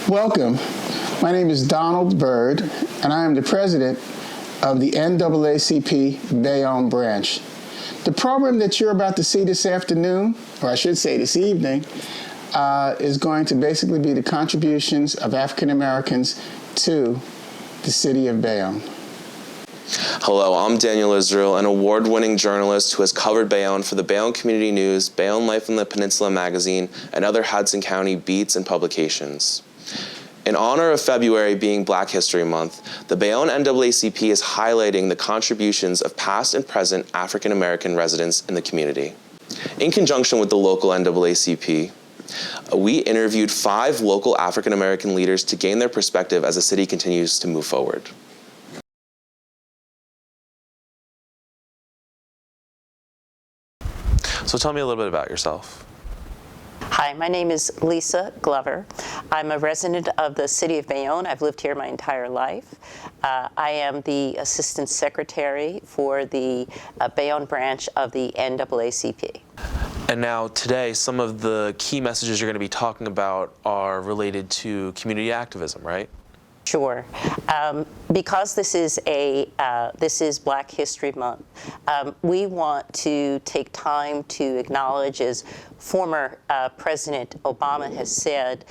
Welcome. My name is Donald Bird, and I am the president of the NAACP Bayonne branch. The program that you're about to see this afternoon, or I should say this evening, is going to basically be the contributions of African Americans to the city of Bayonne. Hello, I'm Daniel Israel, an award-winning journalist who has covered Bayonne for the Bayonne Community News, Bayonne Life in the Peninsula magazine, and other Hudson County beats and publications. In honor of February being Black History Month, the Bayonne NAACP is highlighting the contributions of past and present African American residents in the community. In conjunction with the local NAACP, we interviewed 5 local African American leaders to gain their perspective as the city continues to move forward. So tell me a little bit about yourself. Hi, my name is Lisa Glover. I'm a resident of the city of Bayonne. I've lived here my entire life. I am the Assistant Secretary for the Bayonne branch of the NAACP. And now today, some of the key messages you're going to be talking about are related to community activism, right? Sure. Because this is Black History Month, we want to take time to acknowledge, as former President Obama has said,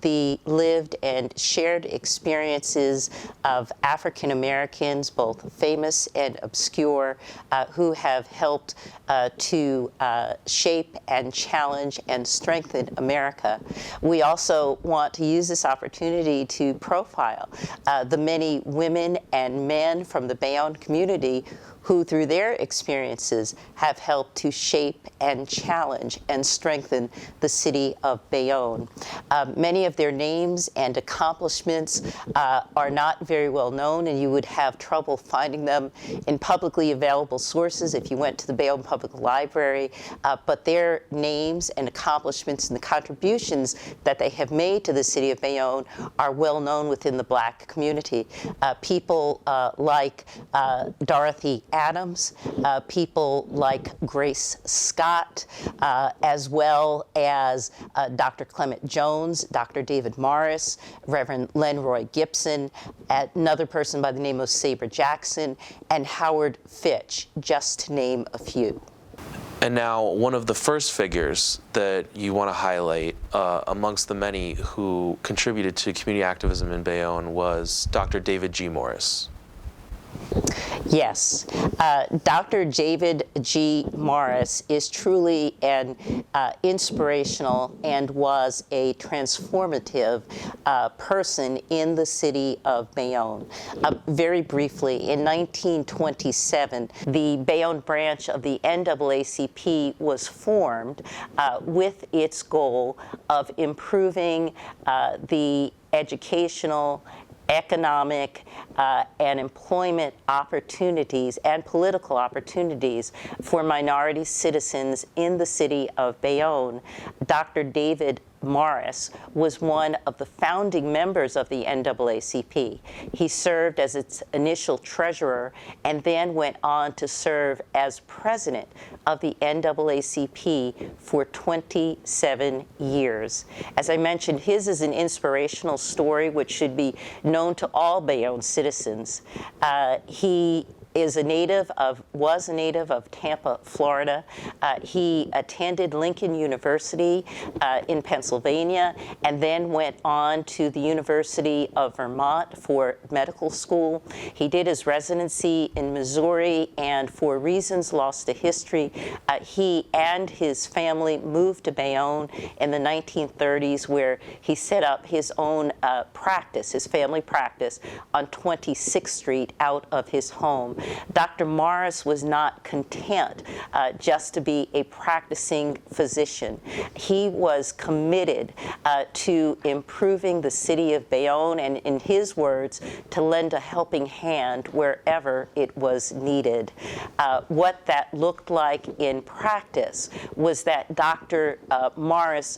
the lived and shared experiences of African Americans, both famous and obscure, who have helped to shape and challenge and strengthen America. We also want to use this opportunity to profile the many women and men from the Bayonne community who, through their experiences, have helped to shape and challenge and strengthen the city of Bayonne. Many of their names and accomplishments are not very well known, and you would have trouble finding them in publicly available sources if you went to the Bayonne Public Library, but their names and accomplishments and the contributions that they have made to the city of Bayonne are well known within the Black community. People like Dorothy Adams, people like Grace Scott, as well as Dr. Clement Jones, Dr. David Morris, Reverend Lenroy Gibson, another person by the name of Sabre Jackson, and Howard Fitch, just to name a few. And now, one of the first figures that you want to highlight amongst the many who contributed to community activism in Bayonne was Dr. David G. Morris. Yes, Dr. David G. Morris is truly an inspirational and was a transformative person in the city of Bayonne. Very briefly, in 1927, the Bayonne branch of the NAACP was formed with its goal of improving the educational, economic, and employment opportunities and political opportunities for minority citizens in the city of Bayonne. Dr. David Morris was one of the founding members of the NAACP. He served as its initial treasurer and then went on to serve as president of the NAACP for 27 years. As I mentioned, his is an inspirational story which should be known to all Bayonne citizens. He was a native of Tampa, Florida. He attended Lincoln University in Pennsylvania and then went on to the University of Vermont for medical school. He did his residency in Missouri, and for reasons lost to history, he and his family moved to Bayonne in the 1930s, where he set up his own practice, his family practice, on 26th Street out of his home. Dr. Morris was not content just to be a practicing physician. He was committed to improving the city of Bayonne, and in his words, to lend a helping hand wherever it was needed. What that looked like in practice was that Dr. Morris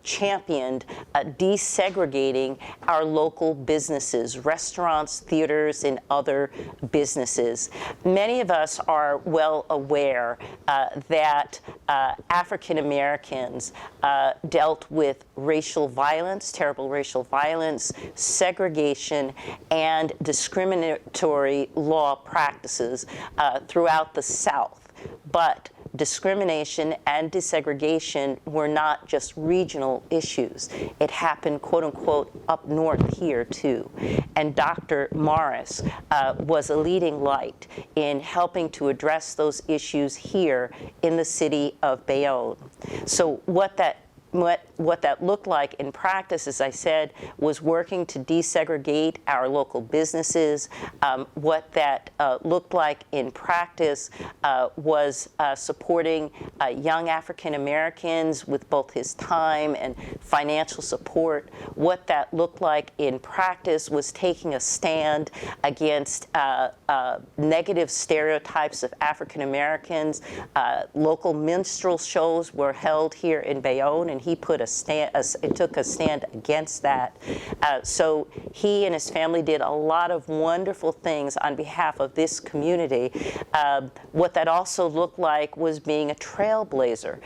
championed desegregating our local businesses, restaurants, theaters, and other businesses. Many of us are well aware that African Americans dealt with racial violence, terrible racial violence, segregation, and discriminatory law practices throughout the South. But discrimination and desegregation were not just regional issues. It happened, quote unquote, up north here too. And Dr. Morris was a leading light in helping to address those issues here in the city of Bayonne. So what that looked like in practice, as I said, was working to desegregate our local businesses. What that looked like in practice was supporting young African Americans with both his time and financial support. What that looked like in practice was taking a stand against negative stereotypes of African Americans. Local minstrel shows were held here in Bayonne, and he took a stand against that. So he and his family did a lot of wonderful things on behalf of this community. What that also looked like was being a trailblazer.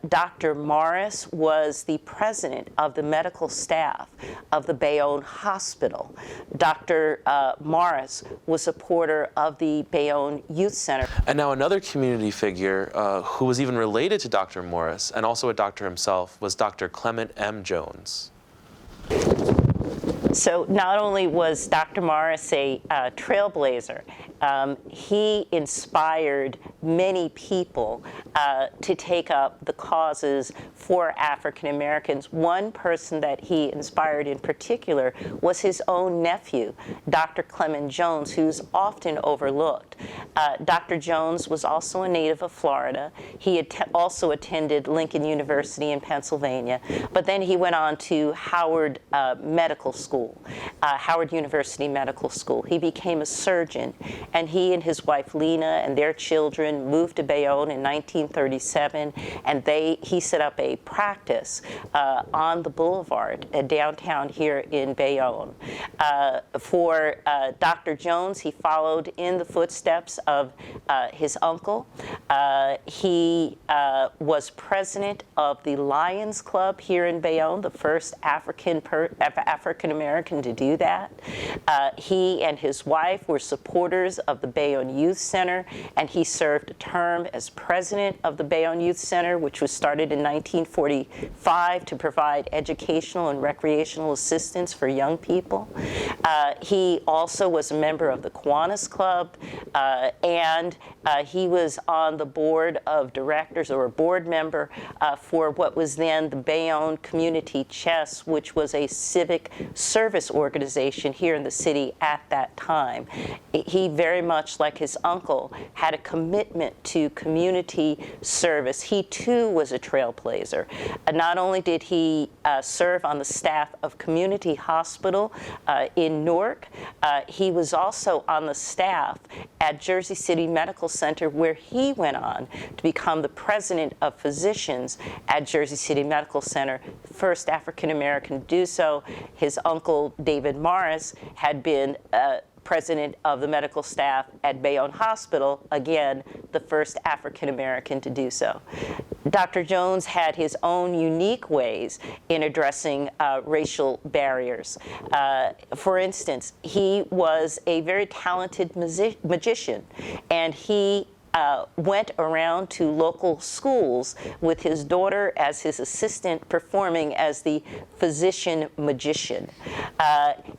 Dr. Morris was the president of the medical staff of the Bayonne Hospital. Dr. Morris was a supporter of the Bayonne Youth Center. And now another community figure who was even related to Dr. Morris, and also a doctor himself, was Dr. Clement M. Jones. So not only was Dr. Morris a trailblazer, he inspired many people to take up the causes for African Americans. One person that he inspired in particular was his own nephew, Dr. Clement Jones, who's often overlooked. Dr. Jones was also a native of Florida. He also attended Lincoln University in Pennsylvania, but then he went on to Howard Medical School, Howard University Medical School. He became a surgeon, and he and his wife Lena and their children moved to Bayonne in 1937, and he set up a practice on the boulevard downtown here in Bayonne. For Dr. Jones, he followed in the footsteps of his uncle. He was president of the Lions Club here in Bayonne, the first African American to do that. He and his wife were supporters of the Bayonne Youth Center, and he served a term as president of the Bayonne Youth Center, which was started in 1945 to provide educational and recreational assistance for young people. He also was a member of the Kiwanis Club, and he was on the board of directors, or a board member, for what was then the Bayonne Community Chess, which was a civic service organization here in the city at that time. He, very much like his uncle, had a commitment to community service. He too was a trailblazer. Not only did he serve on the staff of Community Hospital in Newark, he was also on the staff at Jersey City Medical Center, where he went on to become the president of physicians at Jersey City Medical Center, first African American to do so. His uncle, David Morris, had been president of the medical staff at Bayonne Hospital, again, the first African American to do so. Dr. Jones had his own unique ways in addressing racial barriers. For instance, he was a very talented magician, and he went around to local schools with his daughter as his assistant, performing as the physician magician.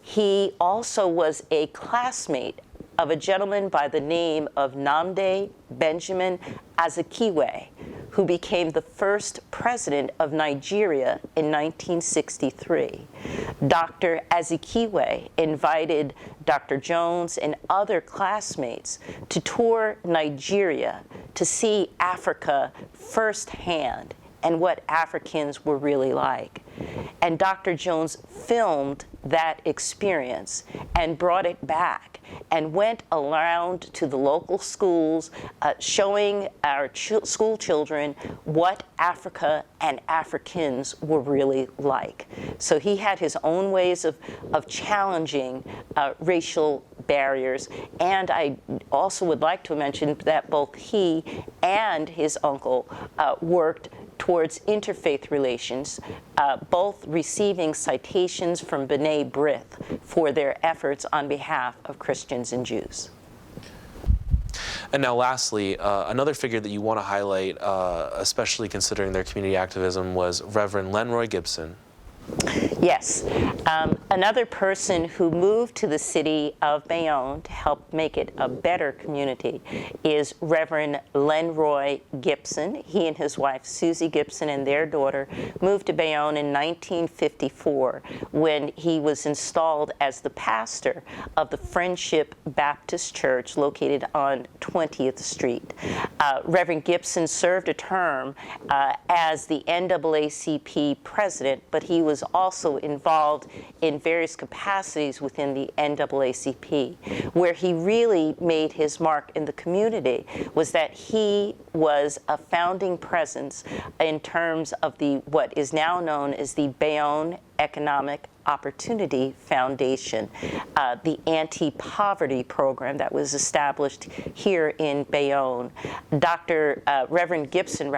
He also was a classmate of a gentleman by the name of Nnamdi Benjamin Azikiwe, who became the first president of Nigeria in 1963. Dr. Azikiwe invited Dr. Jones and other classmates to tour Nigeria to see Africa firsthand and what Africans were really like. And Dr. Jones filmed that experience and brought it back and went around to the local schools, showing our school children what Africa and Africans were really like. So he had his own ways of challenging racial barriers. And I also would like to mention that both he and his uncle worked towards interfaith relations, both receiving citations from B'nai B'rith for their efforts on behalf of Christians and Jews. And now lastly, another figure that you want to highlight, especially considering their community activism, was Reverend Lenroy Gibson. Yes. Another person who moved to the city of Bayonne to help make it a better community is Reverend Lenroy Gibson. He and his wife, Susie Gibson, and their daughter moved to Bayonne in 1954 when he was installed as the pastor of the Friendship Baptist Church located on 20th Street. Reverend Gibson served a term as the NAACP president, but he was also involved in various capacities within the NAACP. Where he really made his mark in the community was that he was a founding presence in terms of what is now known as the Bayonne Economic Opportunity Foundation, the anti-poverty program that was established here in Bayonne. Reverend Gibson,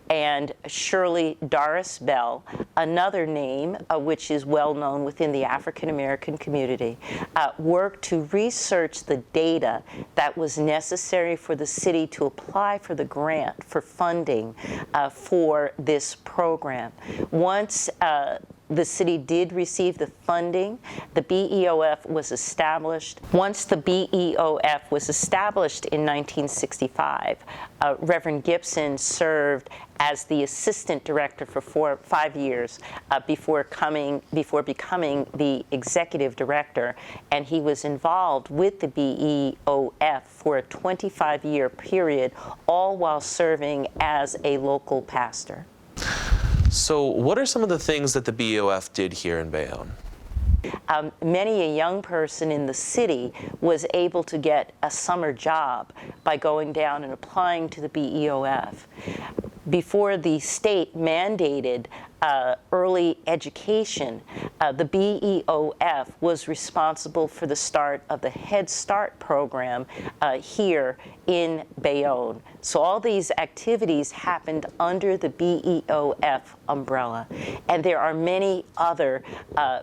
and Shirley Doris Bell, another name which is well known within the African American community, worked to research the data that was necessary for the city to apply for the grant for funding for this program. Once the city did receive the funding. The BEOF was established. Once the BEOF was established in 1965, Reverend Gibson served as the assistant director for 5 years before becoming the executive director, and he was involved with the BEOF for a 25-year period, all while serving as a local pastor. So what are some of the things that the BEOF did here in Bayonne? Many a young person in the city was able to get a summer job by going down and applying to the BEOF. Before the state mandated early education, the BEOF was responsible for the start of the Head Start program here in Bayonne. So all these activities happened under the BEOF umbrella. And there are many other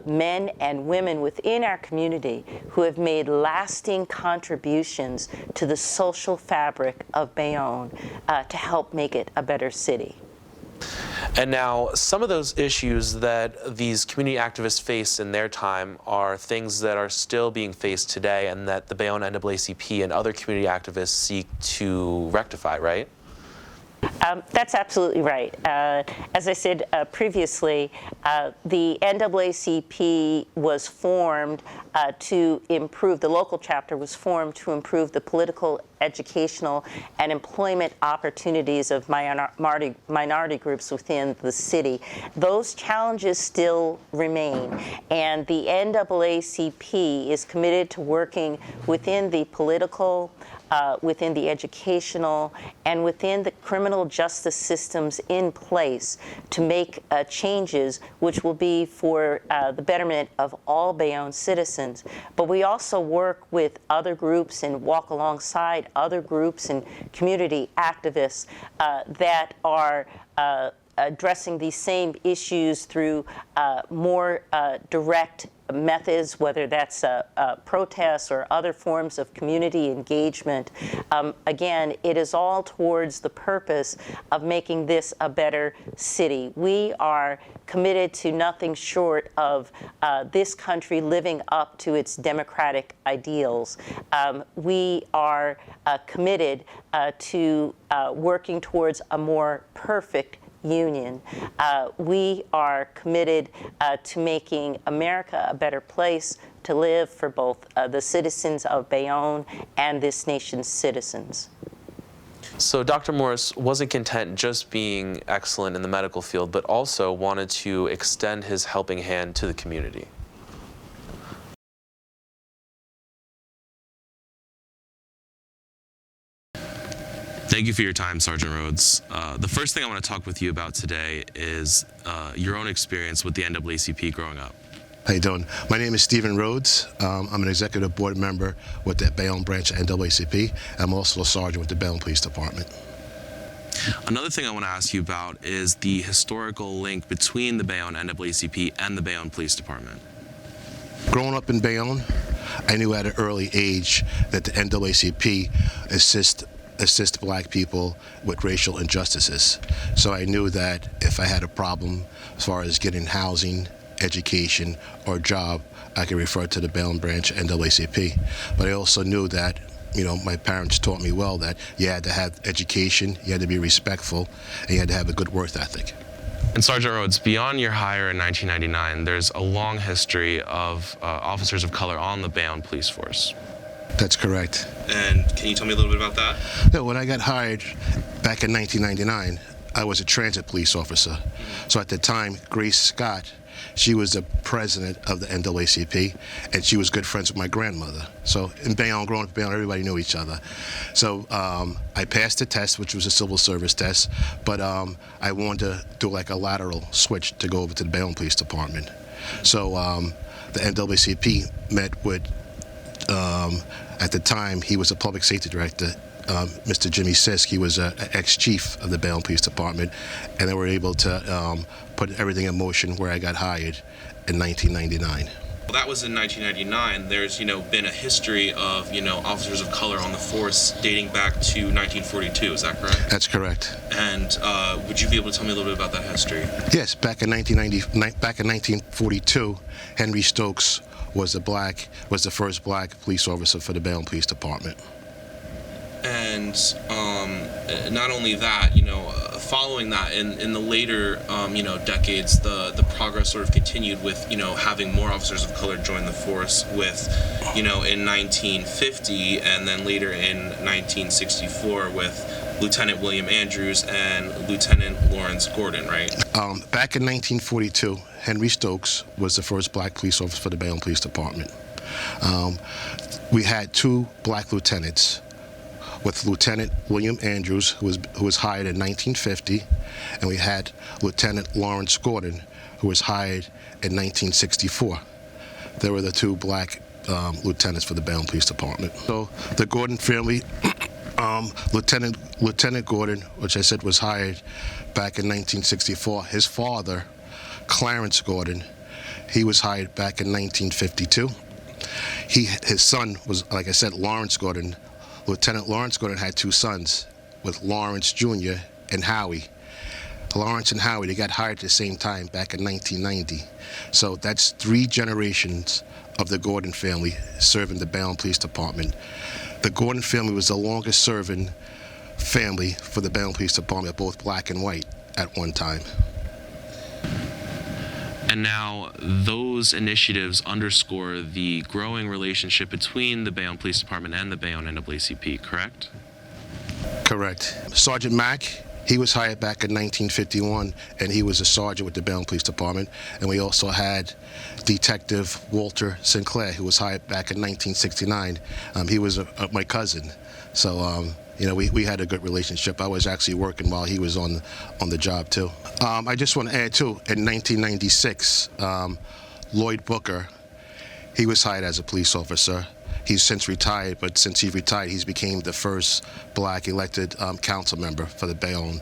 men and women within our community who have made lasting contributions to the social fabric of Bayonne to help make it a better city. And now, some of those issues that these community activists faced in their time are things that are still being faced today and that the Bayonne NAACP and other community activists seek to rectify, right? That's absolutely right. As I said previously, the NAACP was formed to improve, the local chapter was formed to improve the political, educational, and employment opportunities of minority groups within the city. Those challenges still remain, and the NAACP is committed to working within the political, within the educational, and within the criminal justice systems in place to make changes which will be for the betterment of all Bayonne citizens. But we also work with other groups and walk alongside other groups and community activists that are addressing these same issues through more direct methods, whether that's protests or other forms of community engagement. Again, it is all towards the purpose of making this a better city. We are committed to nothing short of this country living up to its democratic ideals. We are committed to working towards a more perfect union. We are committed to making America a better place to live for both the citizens of Bayonne and this nation's citizens. So Dr. Morris wasn't content just being excellent in the medical field, but also wanted to extend his helping hand to the community. Thank you for your time, Sergeant Rhodes. The first thing I want to talk with you about today is your own experience with the NAACP growing up. How you doing? My name is Stephen Rhodes. I'm an executive board member with the Bayonne branch at NAACP. I'm also a sergeant with the Bayonne Police Department. Another thing I want to ask you about is the historical link between the Bayonne NAACP and the Bayonne Police Department. Growing up in Bayonne, I knew at an early age that the NAACP assist black people with racial injustices. So I knew that if I had a problem as far as getting housing, education, or a job, I could refer to the Bayonne branch NAACP. But I also knew that, my parents taught me well that you had to have education, you had to be respectful, and you had to have a good work ethic. And Sergeant Rhodes, beyond your hire in 1999, there's a long history of officers of color on the Bayonne police force. That's correct. And can you tell me a little bit about that? No, when I got hired back in 1999, I was a transit police officer. So at the time, Grace Scott, she was the president of the NAACP, and she was good friends with my grandmother. So in Bayonne, growing up in Bayonne, everybody knew each other. So I passed the test, which was a civil service test, but I wanted to do like a lateral switch to go over to the Bayonne Police Department. So the NAACP met with, at the time, he was a public safety director, Mr. Jimmy Sisk. He was an ex-chief of the Bayonne Police Department, and they were able to put everything in motion where I got hired in 1999. Well, that was in 1999. There's, been a history of, officers of color on the force dating back to 1942. Is that correct? That's correct. And would you be able to tell me a little bit about that history? Yes, back in 1942, Henry Stokes was the first black police officer for the Bayonne Police Department. And not only that, following that, in the later, decades, the progress sort of continued with, having more officers of color join the force with, in 1950 and then later in 1964 with Lieutenant William Andrews and Lieutenant Lawrence Gordon, right? Back in 1942, Henry Stokes was the first black police officer for the Bayonne Police Department. We had two black lieutenants, with Lieutenant William Andrews, who was hired in 1950, and we had Lieutenant Lawrence Gordon, who was hired in 1964. They were the two black lieutenants for the Bayonne Police Department. So the Gordon family, Lieutenant Gordon, which I said was hired back in 1964, his father, Clarence Gordon, he was hired back in 1952. His son was, like I said, Lawrence Gordon. Lieutenant Lawrence Gordon had two sons with Lawrence Jr. and Howie. Lawrence and Howie, they got hired at the same time back in 1990. So that's 3 generations of the Gordon family serving the Bayonne Police Department. The Gordon family was the longest serving family for the Bayonne Police Department, both black and white at one time. And now those initiatives underscore the growing relationship between the Bayonne Police Department and the Bayonne NAACP, correct? Correct. Sergeant Mack, he was hired back in 1951, and he was a sergeant with the Bayonne Police Department. And we also had Detective Walter Sinclair, who was hired back in 1969. He was my cousin. So, we had a good relationship. I was actually working while he was on the job, too. I just want to add, too, in 1996, Lloyd Booker, he was hired as a police officer. He's since retired, but since he retired, he's became the first black elected council member for the Bayonne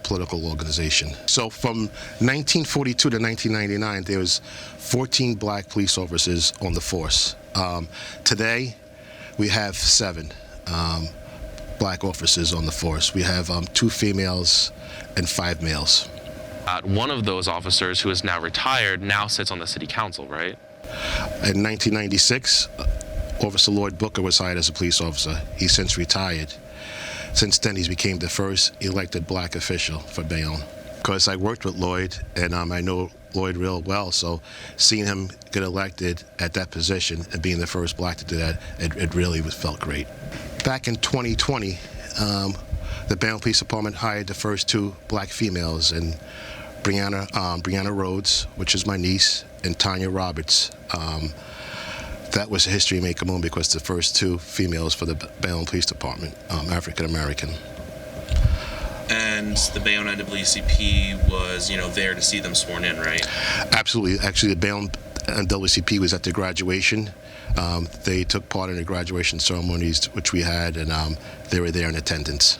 political organization. So from 1942 to 1999, there was 14 black police officers on the force. Today, we have 7 black officers on the force. We have 2 females and 5 males. One of those officers, who is now retired, now sits on the city council, right? In 1996, Officer Lloyd Booker was hired as a police officer. He's since retired. Since then, he's became the first elected black official for Bayonne. Because I worked with Lloyd, and I know Lloyd real well, so seeing him get elected at that position and being the first black to do that, it really felt great. Back in 2020, the Bayonne Police Department hired the first 2 black females, and Brianna Rhodes, which is my niece, and Tanya Roberts. That was a history maker moment because the first 2 females for the Bayonne Police Department, African American. And the Bayonne NAACP was, there to see them sworn in, right? Absolutely. Actually, the Bayonne NAACP was at the graduation. They took part in the graduation ceremonies, which we had, and they were there in attendance.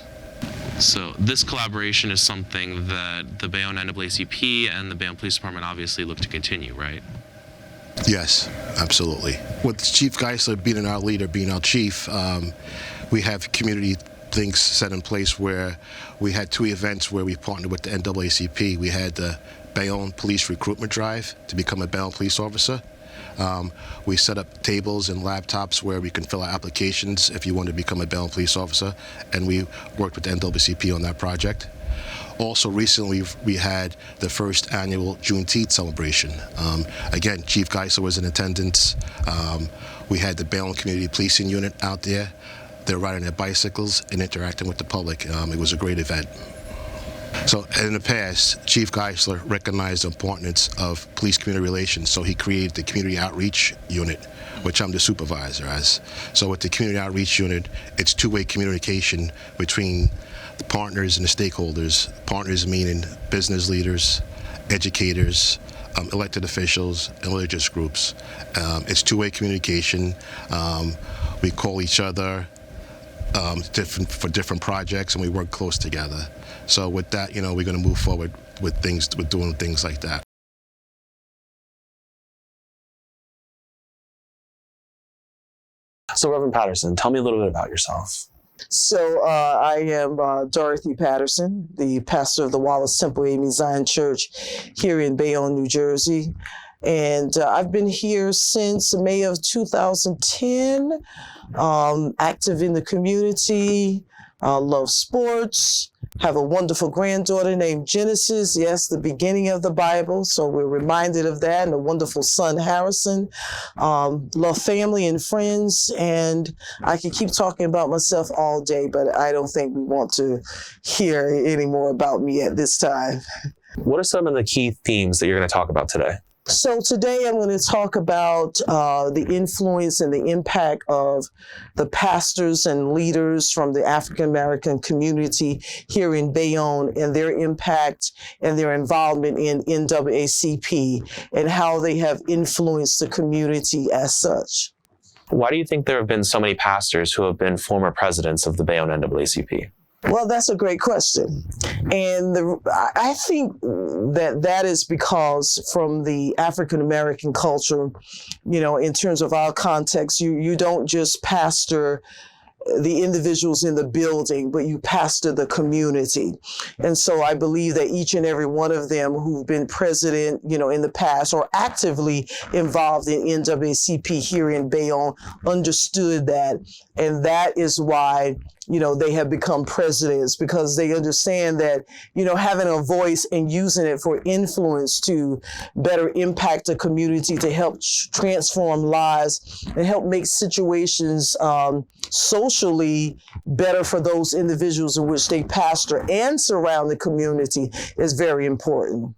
So this collaboration is something that the Bayonne NAACP and the Bayonne Police Department obviously look to continue, right? Yes, absolutely. With Chief Geisler being our leader, being our chief, we have community things set in place where we had 2 events where we partnered with the NAACP. We had the Bayonne Police Recruitment Drive to become a Bayonne police officer. We set up tables and laptops where we can fill out applications if you want to become a Bayonne police officer, and we worked with the NAACP on that project. Also, recently, we had the first annual Juneteenth celebration. Again, Chief Geisler was in attendance. We had the Bayonne Community Policing Unit out there. They're riding their bicycles and interacting with the public. It was a great event. So in the past, Chief Geisler recognized the importance of police community relations, so he created the Community Outreach Unit, which I'm the supervisor as. So with the Community Outreach Unit, it's 2-way communication between the partners and the stakeholders. Partners meaning business leaders, educators, elected officials, and religious groups. It's 2-way communication. We call each other for different projects, and we work close together. So with that, we're going to move forward with doing things like that. So Reverend Patterson, tell me a little bit about yourself. So I am Dorothy Patterson, the pastor of the Wallace Temple AME Zion Church here in Bayonne, New Jersey. And I've been here since May of 2010, active in the community, love sports, have a wonderful granddaughter named Genesis, yes, the beginning of the Bible, so we're reminded of that, and a wonderful son, Harrison. Love family and friends, and I can keep talking about myself all day, but I don't think we want to hear any more about me at this time. What are some of the key themes that you're going to talk about today? So today I'm going to talk about the influence and the impact of the pastors and leaders from the African-American community here in Bayonne and their impact and their involvement in NAACP and how they have influenced the community as such. Why do you think there have been so many pastors who have been former presidents of the Bayonne NAACP? Well, that's a great question. And I think that is because from the African-American culture, in terms of our context, you don't just pastor the individuals in the building, but you pastor the community. And so I believe that each and every one of them who've been president, in the past or actively involved in NAACP here in Bayonne understood that. And that is why, they have become presidents, because they understand that, having a voice and using it for influence to better impact the community, to help transform lives and help make situations socially better for those individuals in which they pastor and surround the community is very important.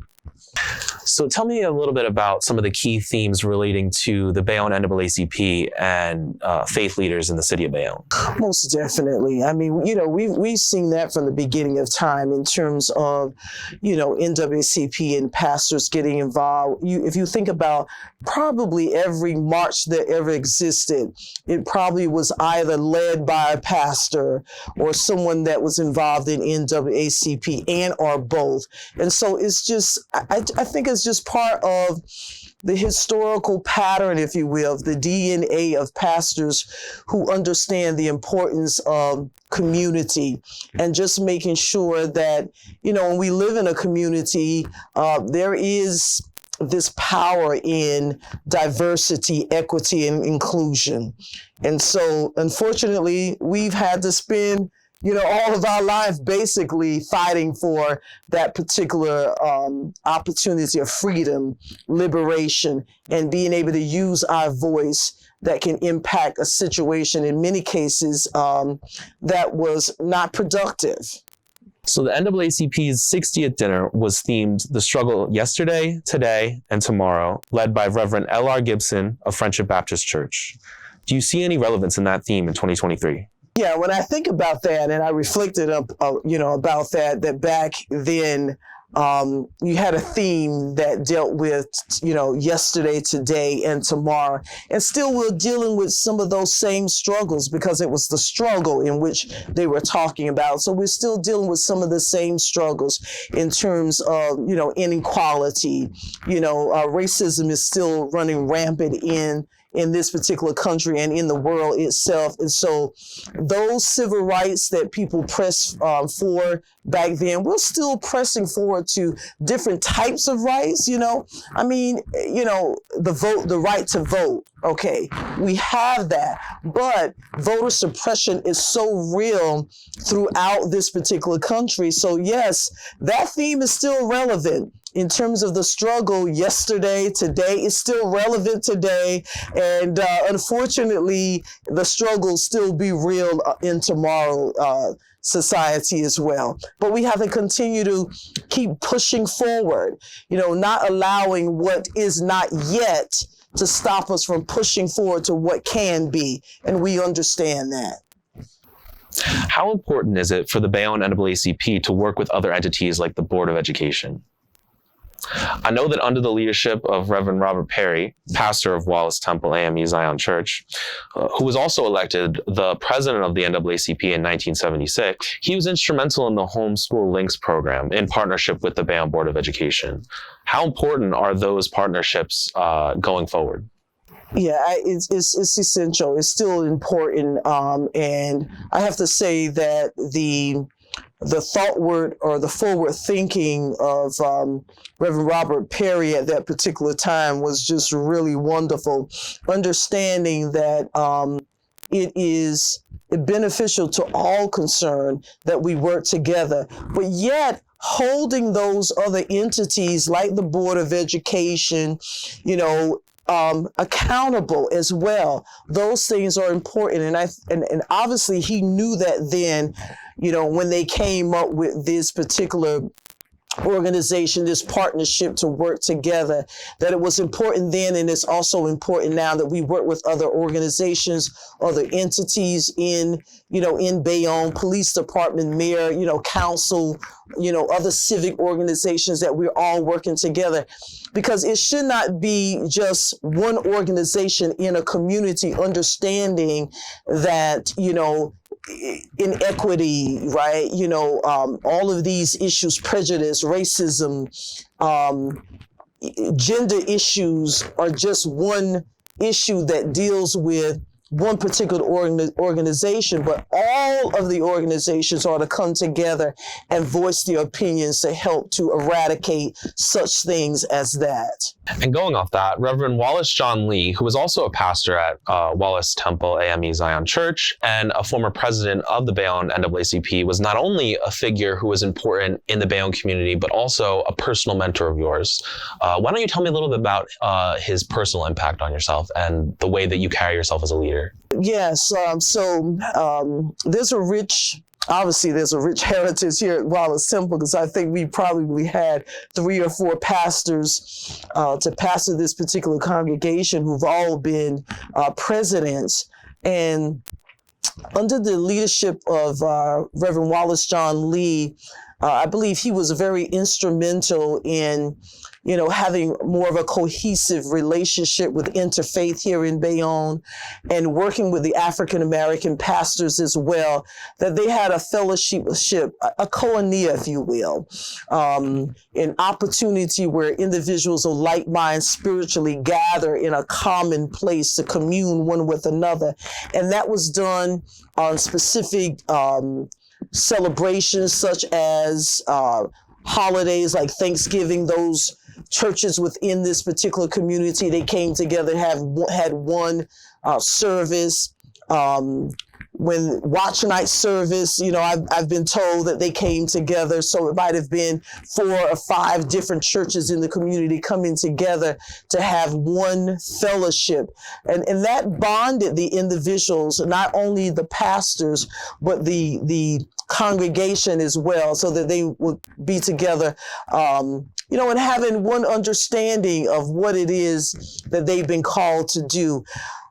So tell me a little bit about some of the key themes relating to the Bayonne NAACP and faith leaders in the city of Bayonne. Most definitely. I mean, we've seen that from the beginning of time in terms of, NAACP and pastors getting involved. If you think about probably every march that ever existed, it probably was either led by a pastor or someone that was involved in NAACP and or both. And so it's just, I think it's just part of the historical pattern, if you will, of the DNA of pastors who understand the importance of community and just making sure that, when we live in a community, there is this power in diversity, equity, and inclusion. And so, unfortunately, we've had to spend all of our life basically fighting for that particular opportunity of freedom, liberation, and being able to use our voice that can impact a situation in many cases that was not productive. So the NAACP's 60th dinner was themed The Struggle Yesterday, Today, and Tomorrow, led by Reverend L.R. Gibson of Friendship Baptist Church. Do you see any relevance in that theme in 2023? Yeah, when I think about that, and I reflected about that back then, you had a theme that dealt with, yesterday, today, and tomorrow. And still we're dealing with some of those same struggles because it was the struggle in which they were talking about. So we're still dealing with some of the same struggles in terms of, inequality. Racism is still running rampant in this particular country and in the world itself. And so those civil rights that people pressed for back then, we're still pressing forward to different types of rights, the vote, the right to vote. Okay, we have that, but voter suppression is so real throughout this particular country. So yes, that theme is still relevant. In terms of the struggle yesterday, today is still relevant today. And unfortunately, the struggle still be real in tomorrow society as well. But we have to continue to keep pushing forward, not allowing what is not yet to stop us from pushing forward to what can be. And we understand that. How important is it for the Bayonne NAACP to work with other entities like the Board of Education? I know that under the leadership of Reverend Robert Perry, pastor of Wallace Temple AME Zion Church, who was also elected the president of the NAACP in 1976, he was instrumental in the Homeschool Links program in partnership with the Bayonne Board of Education. How important are those partnerships going forward? Yeah, it's essential. It's still important. And I have to say that the thoughtward or the forward thinking of Reverend Robert Perry at that particular time was just really wonderful. Understanding that it is beneficial to all concerned that we work together, but yet holding those other entities like the Board of Education, accountable as well. Those things are important. And obviously he knew that then, when they came up with this particular organization, this partnership to work together, that it was important then, and it's also important now that we work with other organizations, other entities in Bayonne, police department, mayor, council, other civic organizations, that we're all working together. Because it should not be just one organization in a community understanding that, inequity, right? All of these issues, prejudice, racism, gender issues are just one issue that deals with one particular organization, but all of the organizations ought to come together and voice their opinions to help to eradicate such things as that. And going off that, Reverend Wallace John Lee, who was also a pastor at Wallace Temple AME Zion Church and a former president of the Bayonne NAACP, was not only a figure who was important in the Bayonne community, but also a personal mentor of yours. Why don't you tell me a little bit about his personal impact on yourself and the way that you carry yourself as a leader? Yes, there's a rich heritage here at Wallace Temple, because I think we probably had 3 or 4 pastors to pastor this particular congregation who've all been presidents. And under the leadership of Reverend Wallace John Lee, I believe he was very instrumental in having more of a cohesive relationship with interfaith here in Bayonne, and working with the African-American pastors as well, that they had a fellowship, a koinonia, if you will, an opportunity where individuals of like mind spiritually gather in a common place to commune one with another. And that was done on specific celebrations such as holidays like Thanksgiving. Those churches within this particular community, they came together, had one service. When watch night service, I've been told that they came together. So it might have been 4 or 5 different churches in the community coming together to have one fellowship. And that bonded the individuals, not only the pastors, but the congregation as well, so that they would be together, and having one understanding of what it is that they've been called to do.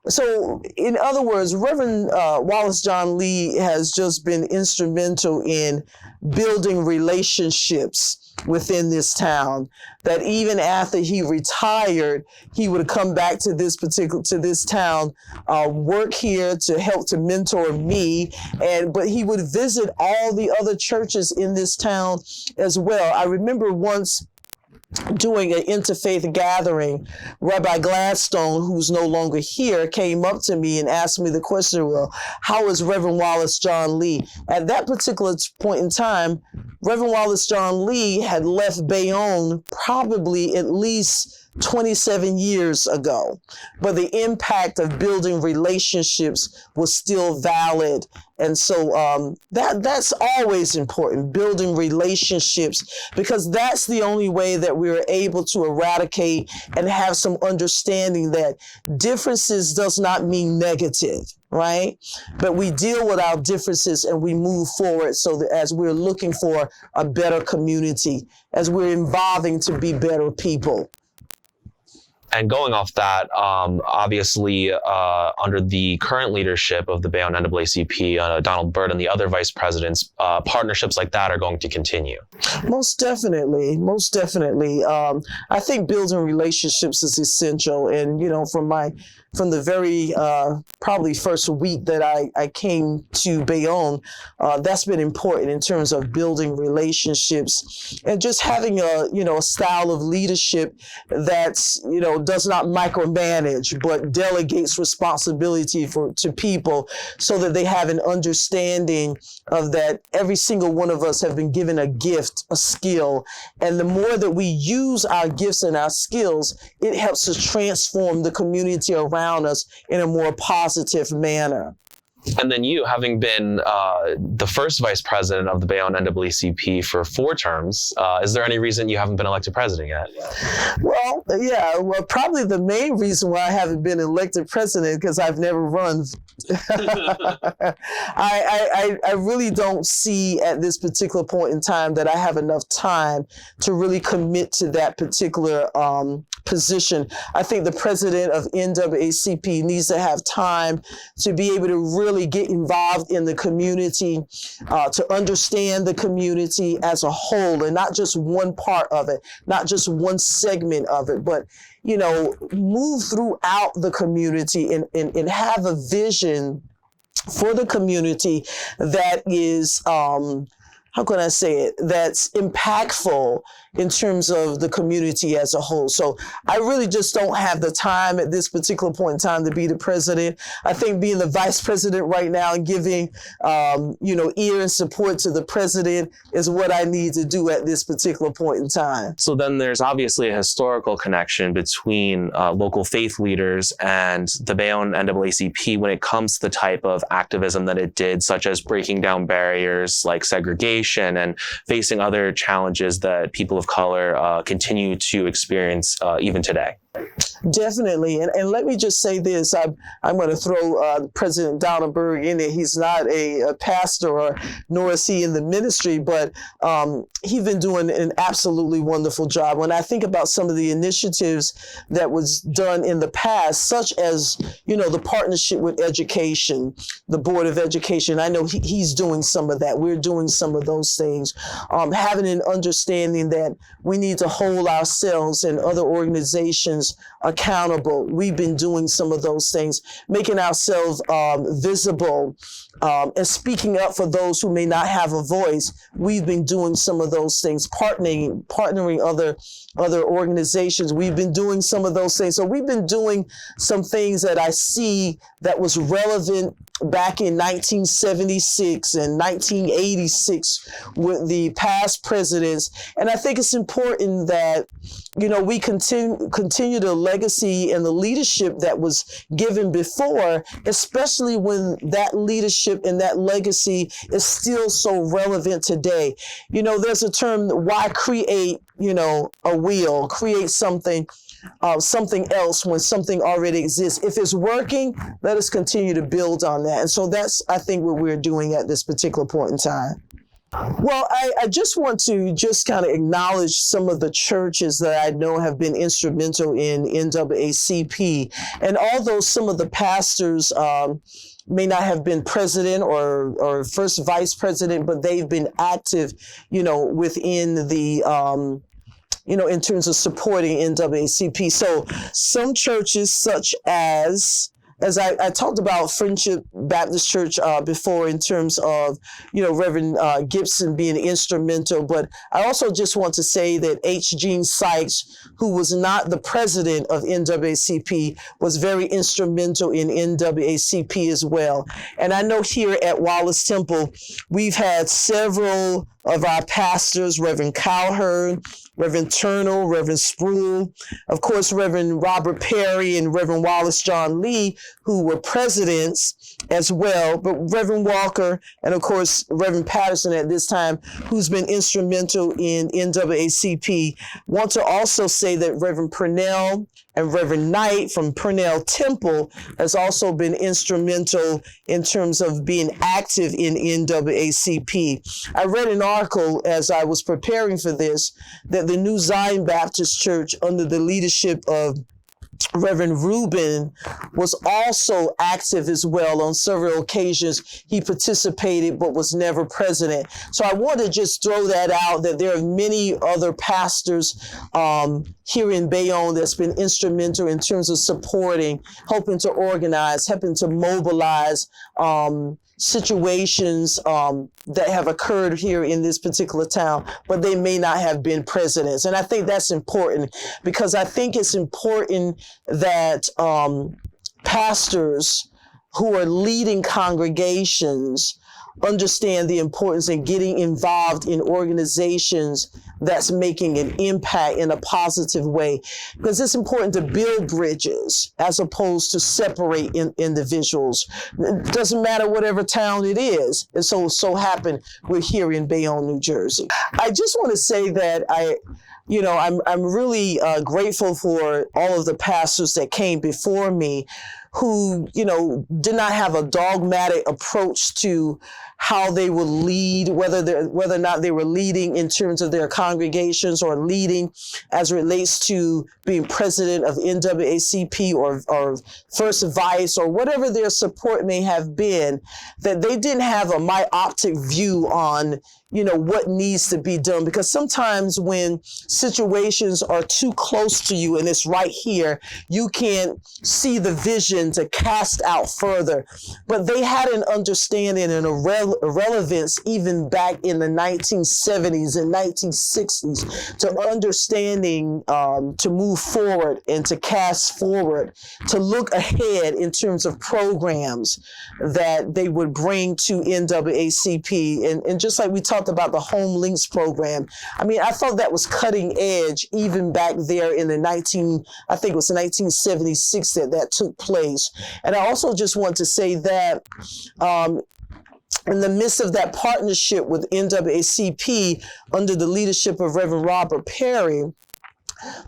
So, in other words, Reverend Wallace John Lee has just been instrumental in building relationships within this town, that even after he retired, he would come back to this town, work here to help to mentor me, but he would visit all the other churches in this town as well. I remember once doing an interfaith gathering, Rabbi Gladstone, who's no longer here, came up to me and asked me the question, well, how is Reverend Wallace John Lee? At that particular point in time, Reverend Wallace John Lee had left Bayonne probably at least 27 years ago, but the impact of building relationships was still valid. And so that's always important, building relationships, because that's the only way that we're able to eradicate and have some understanding that differences does not mean negative, right? But we deal with our differences and we move forward so that as we're looking for a better community, as we're evolving to be better people. And going off that, obviously, under the current leadership of the Bayonne NAACP, Donald Byrd and the other vice presidents, partnerships like that are going to continue. Most definitely. Most definitely. I think building relationships is essential. And, you know, from the very probably first week that I came to Bayonne, that's been important in terms of building relationships and just having a style of leadership that's, does not micromanage, but delegates responsibility to people so that they have an understanding of that every single one of us have been given a gift, a skill. And the more that we use our gifts and our skills, it helps us transform the community around us in a more positive manner. And then you, having been the first vice president of the Bayonne NAACP for 4 terms, is there any reason you haven't been elected president yet? Well, yeah. Well, probably the main reason why I haven't been elected president because I've never run. I really don't see at this particular point in time that I have enough time to really commit to that particular position. I think the president of NAACP needs to have time to be able to really get involved in the community, to understand the community as a whole and not just one part of it, not just one segment of it, but move throughout the community and have a vision for the community that is, how can I say it, that's impactful in terms of the community as a whole. So I really just don't have the time at this particular point in time to be the president. I think being the vice president right now and giving, ear and support to the president is what I need to do at this particular point in time. So then there's obviously a historical connection between local faith leaders and the Bayonne NAACP when it comes to the type of activism that it did, such as breaking down barriers like segregation and facing other challenges that people of color continue to experience even today. Definitely. And let me just say this. I'm going to throw President Donald Byrd in it. He's not a pastor nor is he in the ministry, but he's been doing an absolutely wonderful job. When I think about some of the initiatives that was done in the past, such as, the partnership with education, the Board of Education, I know he's doing some of that. We're doing some of those things. Having an understanding that we need to hold ourselves and other organizations accountable. We've been doing some of those things, making ourselves visible and speaking up for those who may not have a voice. We've been doing some of those things, partnering other organizations. We've been doing some of those things. So we've been doing some things that I see that was relevant back in 1976 and 1986 with the past presidents. And I think it's important that, we continue the legacy and the leadership that was given before, especially when that leadership and that legacy is still so relevant today. There's a term, why create, a wheel, create something else when something already exists. If it's working, let us continue to build on that. And so that's, I think, what we're doing at this particular point in time. Well, I just want to just kind of acknowledge some of the churches that I know have been instrumental in NAACP. And although some of the pastors may not have been president or first vice president, but they've been active, within the in terms of supporting NAACP. So some churches such as I talked about Friendship Baptist Church before in terms of, Reverend Gibson being instrumental, but I also just want to say that H. Gene Sykes, who was not the president of NAACP, was very instrumental in NAACP as well. And I know here at Wallace Temple, we've had several of our pastors, Reverend Cowherd, Reverend Turnell, Reverend Spruill, of course, Reverend Robert Perry and Reverend Wallace John Lee, who were presidents as well, but Reverend Walker and, of course, Reverend Patterson at this time, who's been instrumental in NAACP. Want to also say that Reverend Purnell and Reverend Knight from Purnell Temple has also been instrumental in terms of being active in NAACP. I read an article as I was preparing for this that the New Zion Baptist Church, under the leadership of Reverend Reuben, was also active as well. On several occasions, he participated but was never president. So I want to just throw that out, that there are many other pastors here in Bayonne that's been instrumental in terms of supporting, helping to organize, helping to mobilize situations that have occurred here in this particular town, but they may not have been presidents. And I think that's important, because I think it's important that pastors who are leading congregations understand the importance in getting involved in organizations that's making an impact in a positive way, because it's important to build bridges as opposed to separate individuals. It doesn't matter whatever town it is. And so happened we're here in Bayonne, New Jersey. I just want to say that I'm really grateful for all of the pastors that came before me, who, did not have a dogmatic approach to how they would lead, whether or not they were leading in terms of their congregations or leading as it relates to being president of NAACP or first vice or whatever their support may have been, that they didn't have a myopic view on what needs to be done. Because sometimes when situations are too close to you and it's right here, you can't see the vision to cast out further. But they had an understanding and a relevance even back in the 1970s and 1960s to understanding to move forward and to cast forward, to look ahead in terms of programs that they would bring to NAACP. And just like we talked about the Home Links program, I thought that was cutting edge even back there in the 1976 that took place. And I also just want to say that in the midst of that partnership with NAACP under the leadership of Reverend Robert Perry,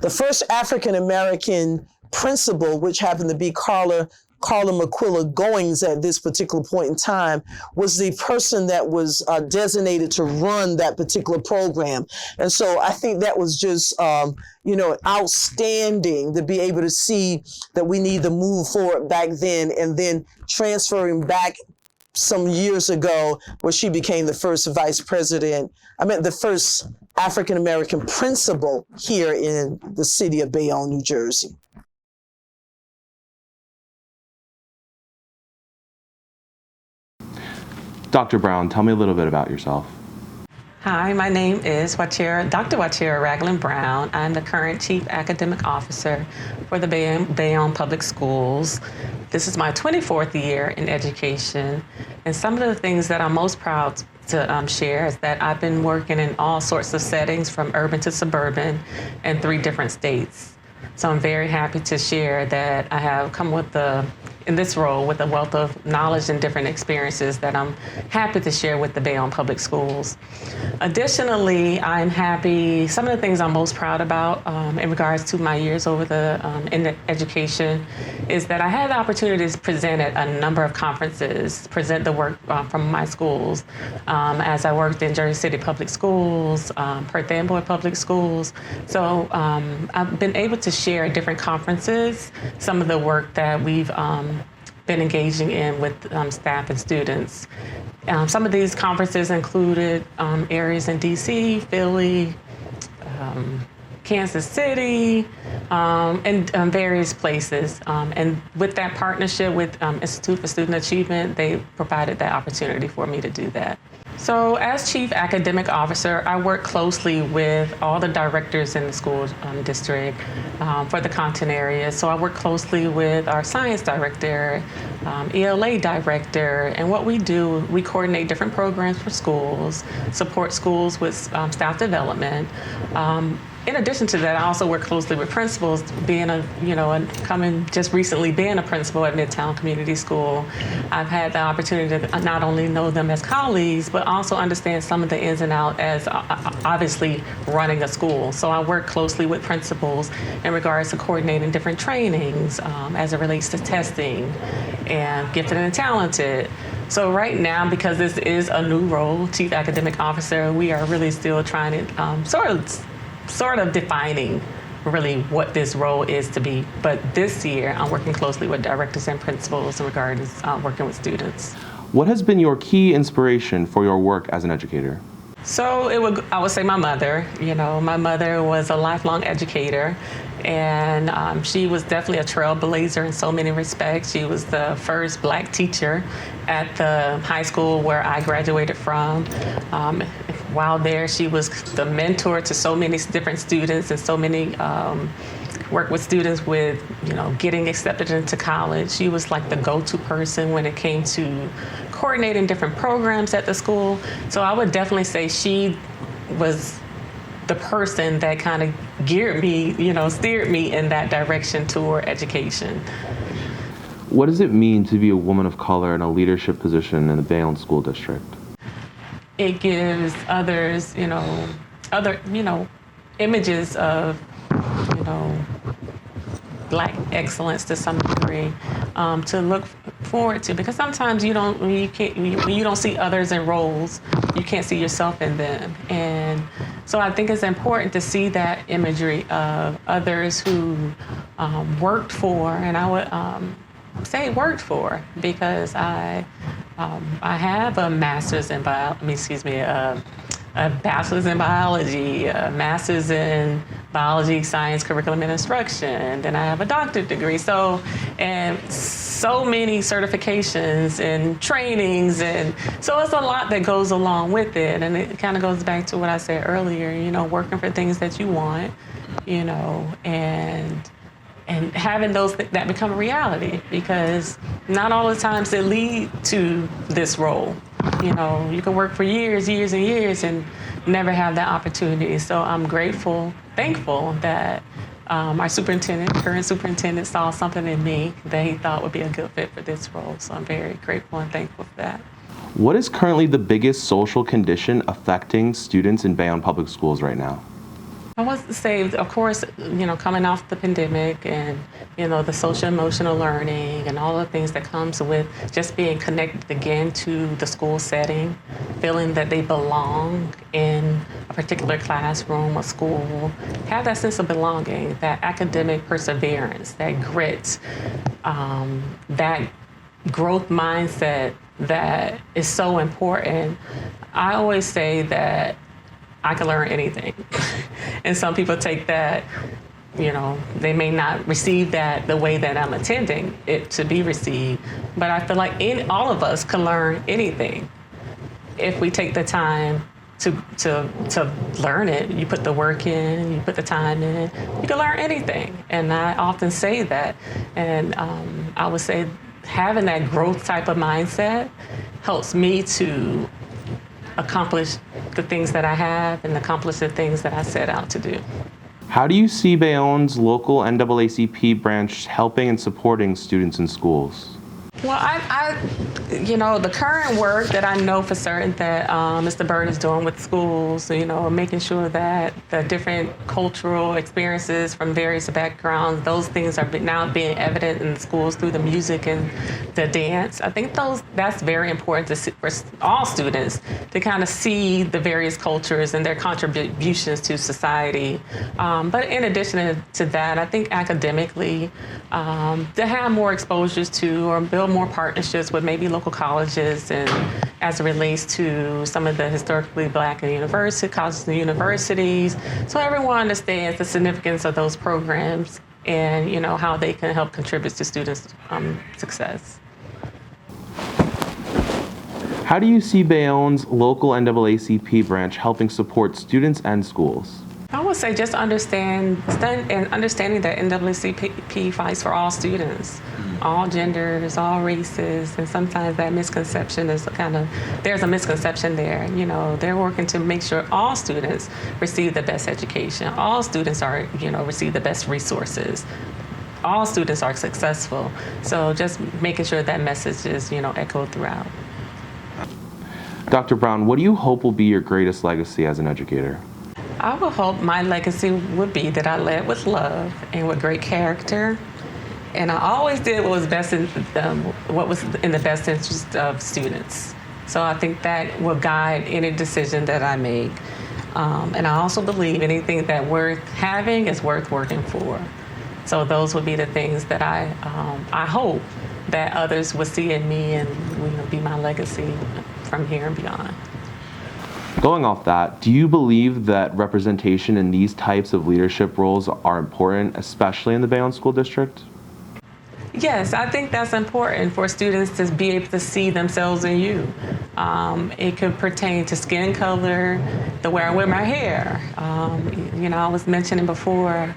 the first African-American principal, which happened to be Carla Goins at this particular point in time, was the person that was designated to run that particular program. And so I think that was just, outstanding to be able to see that we need to move forward back then, and then transferring back some years ago where she became the first vice president. The first African-American principal here in the city of Bayonne, New Jersey. Dr. Brown, tell me a little bit about yourself. Hi, my name is Dr. Wachira Raglan Brown. I'm the current Chief Academic Officer for the Bayonne Public Schools. This is my 24th year in education. And some of the things that I'm most proud to share is that I've been working in all sorts of settings, from urban to suburban, in 3 different states. So I'm very happy to share that I have come with the in this role with a wealth of knowledge and different experiences that I'm happy to share with the Bayonne Public Schools. Additionally, I'm happy, some of the things I'm most proud about in regards to my years over in the education is that I had the opportunity to present at a number of conferences, present the work from my schools as I worked in Jersey City Public Schools, Perth Amboy Public Schools. So I've been able to share at different conferences some of the work that we've been engaging in with staff and students. Some of these conferences included areas in DC, Philly, Kansas City, and various places. And with that partnership with Institute for Student Achievement, they provided that opportunity for me to do that. So as Chief Academic Officer, I work closely with all the directors in the school district for the content area. So I work closely with our science director, ELA director, and what we do, we coordinate different programs for schools, support schools with staff development. In addition to that, I also work closely with principals, coming just recently being a principal at Midtown Community School. I've had the opportunity to not only know them as colleagues, but also understand some of the ins and outs as obviously running a school. So I work closely with principals in regards to coordinating different trainings as it relates to testing and gifted and talented. So right now, because this is a new role, Chief Academic Officer, we are really still trying to sort of defining really what this role is to be. But this year, I'm working closely with directors and principals in regards to working with students. What has been your key inspiration for your work as an educator? So I would say my mother. My mother was a lifelong educator, and she was definitely a trailblazer in so many respects. She was the first Black teacher at the high school where I graduated from. While there, she was the mentor to so many different students and so many worked with students with, getting accepted into college. She was like the go-to person when it came to coordinating different programs at the school. So I would definitely say she was the person that kind of geared me, steered me in that direction toward education. What does it mean to be a woman of color in a leadership position in the Bayonne School District? It gives others, images of, Black excellence to some degree to look forward to, because sometimes when you don't see others in roles, you can't see yourself in them. And so I think it's important to see that imagery of others who worked for, and I would say worked for, because I have a master's in a bachelor's in biology, a master's in biology, science, curriculum, and instruction. Then I have a doctorate degree. And so many certifications and trainings. And so it's a lot that goes along with it. And it kind of goes back to what I said earlier, working for things that you want, and having those that become a reality, because not all the times they lead to this role. You can work for years and years and never have that opportunity. So I'm grateful, thankful that our current superintendent saw something in me that he thought would be a good fit for this role. So I'm very grateful and thankful for that. What is currently the biggest social condition affecting students in Bayonne Public Schools right now? I was to say, of course, coming off the pandemic and, the social emotional learning and all the things that comes with just being connected again to the school setting, feeling that they belong in a particular classroom or school, have that sense of belonging, that academic perseverance, that grit, that growth mindset that is so important. I always say that I can learn anything. And some people take that, they may not receive that the way that I'm intending it to be received. But I feel like all of us can learn anything if we take the time to learn it. You put the work in, you put the time in, you can learn anything. And I often say that. And I would say having that growth type of mindset helps me to accomplish the things that I have and accomplish the things that I set out to do. How do you see Bayonne's local NAACP branch helping and supporting students in schools? Well, the current work that I know for certain that Mr. Byrd is doing with schools, making sure that the different cultural experiences from various backgrounds, those things are now being evident in schools through the music and the dance. I think that's very important for all students to kind of see the various cultures and their contributions to society. But in addition to that, I think academically, to have more exposures to or build more partnerships with maybe local colleges and as it relates to some of the historically black colleges and universities, so everyone understands the significance of those programs and how they can help contribute to students' success. How do you see Bayonne's local NAACP branch helping support students and schools? I would say just understanding that NAACP fights for all students, all genders, all races, and sometimes that misconception is there's a misconception there. They're working to make sure all students receive the best education, all students receive the best resources, all students are successful. So just making sure that message is, echoed throughout. Dr. Brown, what do you hope will be your greatest legacy as an educator? I would hope my legacy would be that I led with love and with great character, and I always did what was in the best interest of students. So I think that will guide any decision that I make. And I also believe anything that worth having is worth working for. So those would be the things that I hope that others would see in me and be my legacy from here and beyond. Going off that, do you believe that representation in these types of leadership roles are important, especially in the Bayonne School District? Yes, I think that's important for students to be able to see themselves in you. It could pertain to skin color, the way I wear my hair. I was mentioning before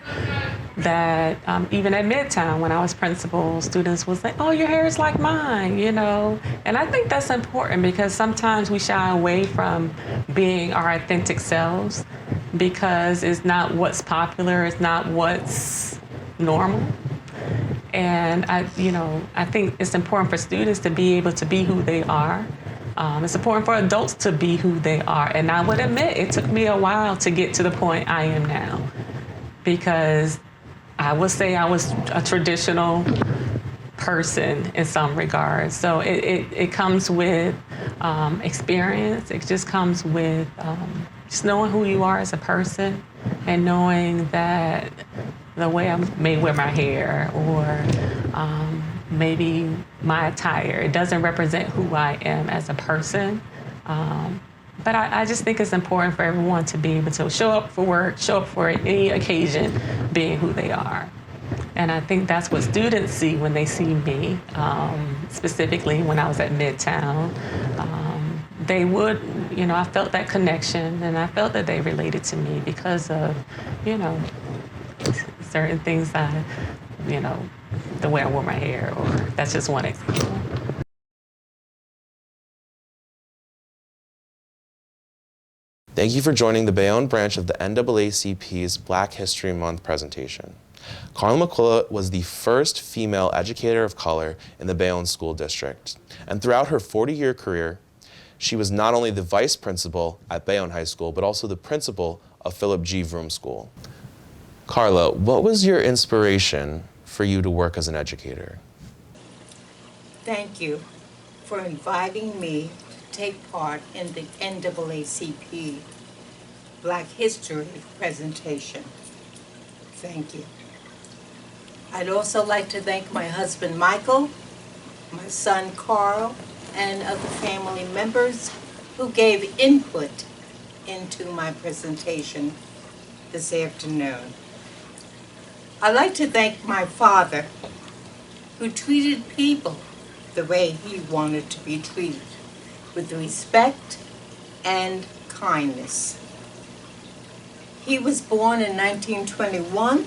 that even at Midtown, when I was principal, students was like, "Oh, your hair is like mine," And I think that's important because sometimes we shy away from being our authentic selves because it's not what's popular, it's not what's normal. And I think it's important for students to be able to be who they are. It's important for adults to be who they are. And I would admit, it took me a while to get to the point I am now, because I would say I was a traditional person in some regards. So it comes with experience. It just comes with just knowing who you are as a person and knowing that the way I may wear my hair or maybe my attire, it doesn't represent who I am as a person. But I just think it's important for everyone to be able to show up for work, show up for any occasion, being who they are. And I think that's what students see when they see me, specifically when I was at Midtown. They would, I felt that connection and I felt that they related to me because of, certain things the way I wore my hair, or that's just one example. Thank you for joining the Bayonne branch of the NAACP's Black History Month presentation. Carla McCullough was the first female educator of color in the Bayonne School District. And throughout her 40-year career, she was not only the vice principal at Bayonne High School, but also the principal of Philip G. Vroom School. Carla, what was your inspiration for you to work as an educator? Thank you for inviting me to take part in the NAACP Black History presentation. Thank you. I'd also like to thank my husband Michael, my son Carl, and other family members who gave input into my presentation this afternoon. I'd like to thank my father, who treated people the way he wanted to be treated, with respect and kindness. He was born in 1921,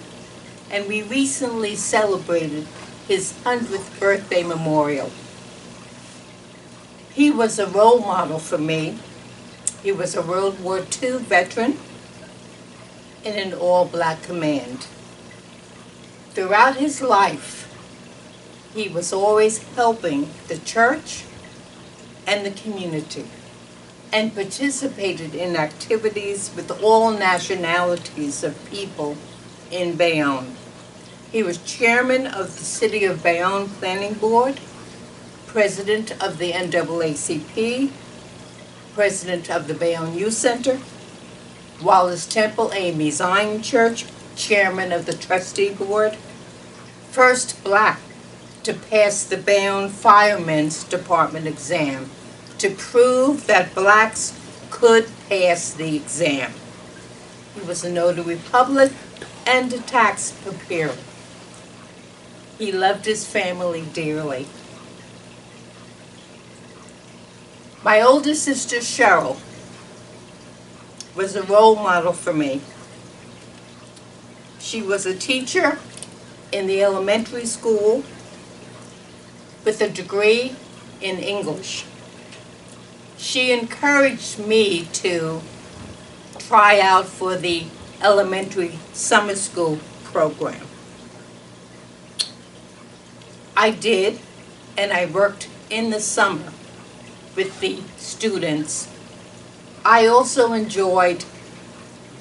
and we recently celebrated his 100th birthday memorial. He was a role model for me. He was a World War II veteran. in an all-black command. Throughout his life, he was always helping the church and the community, and participated in activities with all nationalities of people in Bayonne. He was chairman of the City of Bayonne Planning Board, president of the NAACP, president of the Bayonne Youth Center, Wallace Temple AME Zion Church, chairman of the trustee board, first black to pass the Bayonne Firemen's Department exam to prove that blacks could pass the exam. He was a notary public and a tax preparer. He loved his family dearly. My older sister, Cheryl, was a role model for me. She was a teacher in the elementary school with a degree in English. She encouraged me to try out for the elementary summer school program. I did, and I worked in the summer with the students. I also enjoyed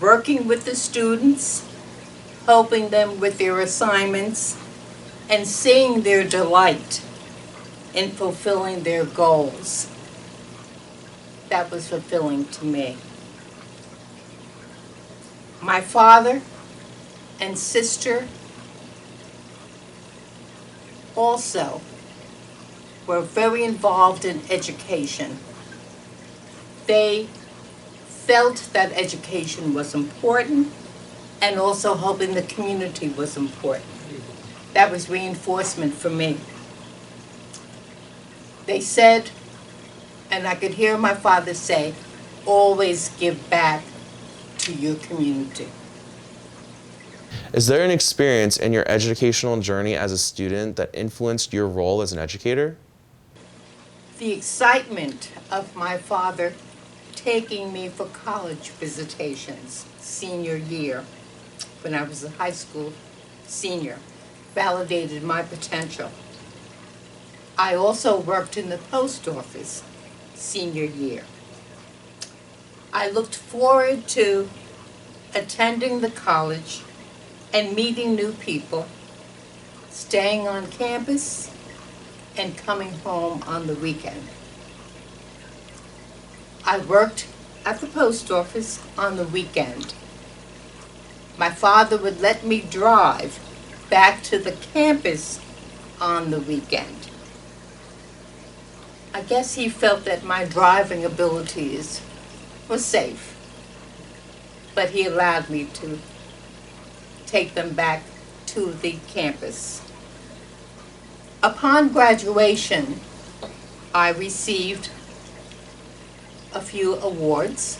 working with the students, helping them with their assignments, and seeing their delight in fulfilling their goals. That was fulfilling to me. My father and sister also were very involved in education. They felt that education was important, and also helping the community was important. That was reinforcement for me. They said, and I could hear my father say, always give back to your community. Is there an experience in your educational journey as a student that influenced your role as an educator? The excitement of my father taking me for college visitations senior year, when I was a high school senior, validated my potential. I also worked in the post office senior year. I looked forward to attending the college and meeting new people, staying on campus, and coming home on the weekend. I worked at the post office on the weekend. My father would let me drive back to the campus on the weekend. I guess he felt that my driving abilities were safe, but he allowed me to take them back to the campus. Upon graduation, I received a few awards,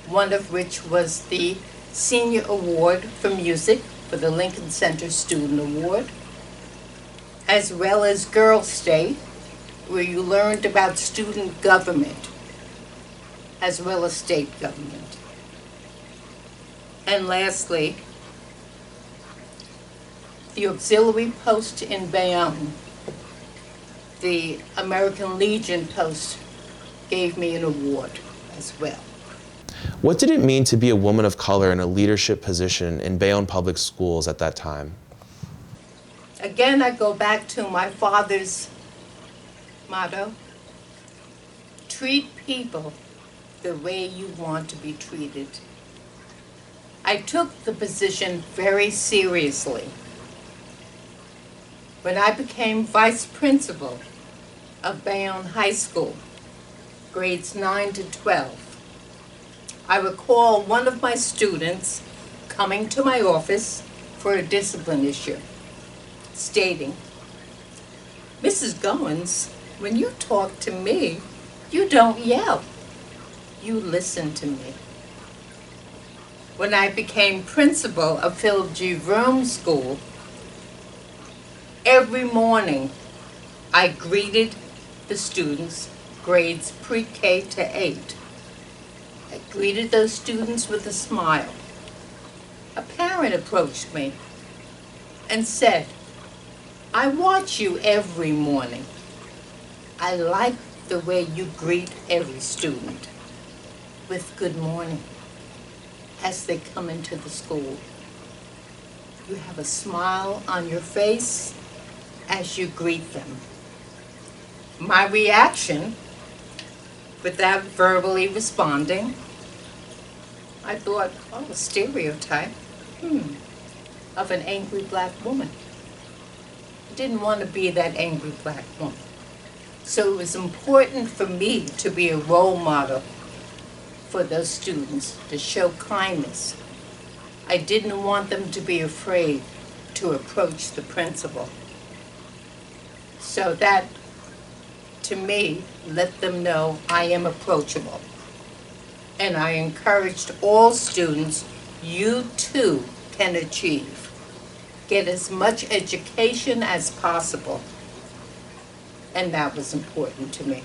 one of which was the Senior Award for Music for the Lincoln Center Student Award, as well as Girl State, where you learned about student government, as well as state government. And lastly, the auxiliary post in Bayonne, the American Legion post, gave me an award as well. What did it mean to be a woman of color in a leadership position in Bayonne Public Schools at that time? Again, I go back to my father's motto: treat people the way you want to be treated. I took the position very seriously. When I became vice principal of Bayonne High School, grades 9 to 12, I recall one of my students coming to my office for a discipline issue, stating, "Mrs. Goins, when you talk to me, you don't yell. You listen to me." When I became principal of Philip G. Vroom School, every morning I greeted the students, grades pre-K to 8. I greeted those students with a smile. A parent approached me and said, "I watch you every morning. I like the way you greet every student with good morning as they come into the school. You have a smile on your face as you greet them." My reaction, without verbally responding, I thought, oh, a stereotype of an angry black woman. I didn't want to be that angry black woman. So it was important for me to be a role model for those students, to show kindness. I didn't want them to be afraid to approach the principal. So that, to me, let them know I am approachable. And I encouraged all students, you too can achieve. Get as much education as possible. And that was important to me.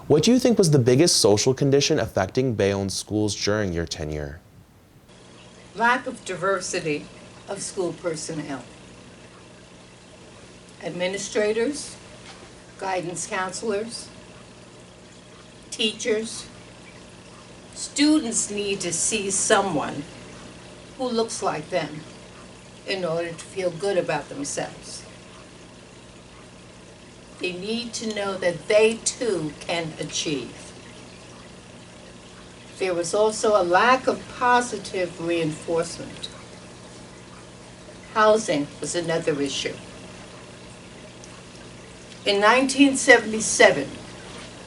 What do you think was the biggest social condition affecting Bayonne schools during your tenure? Lack of diversity of school personnel. Administrators, guidance counselors, teachers. Students need to see someone who looks like them in order to feel good about themselves. They need to know that they too can achieve. There was also a lack of positive reinforcement. Housing was another issue. In 1977,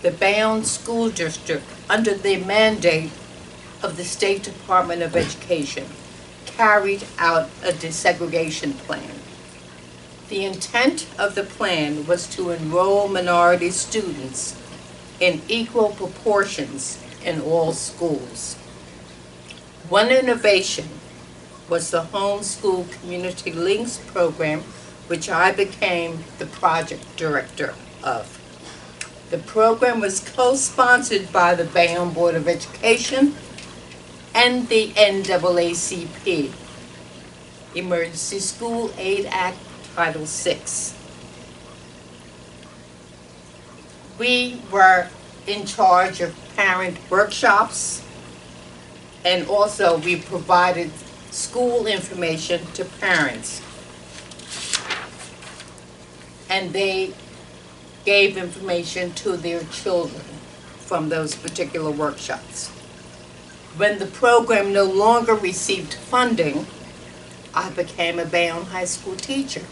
the Bayonne School District, under the mandate of the State Department of Education, carried out a desegregation plan. The intent of the plan was to enroll minority students in equal proportions in all schools. One innovation was the Homeschool Community Links program, which I became the project director of. The program was co-sponsored by the Bayonne Board of Education and the NAACP, Emergency School Aid Act, Title VI. We were in charge of parent workshops, and also we provided school information to parents. And they gave information to their children from those particular workshops. When the program no longer received funding, I became a Bayonne High School teacher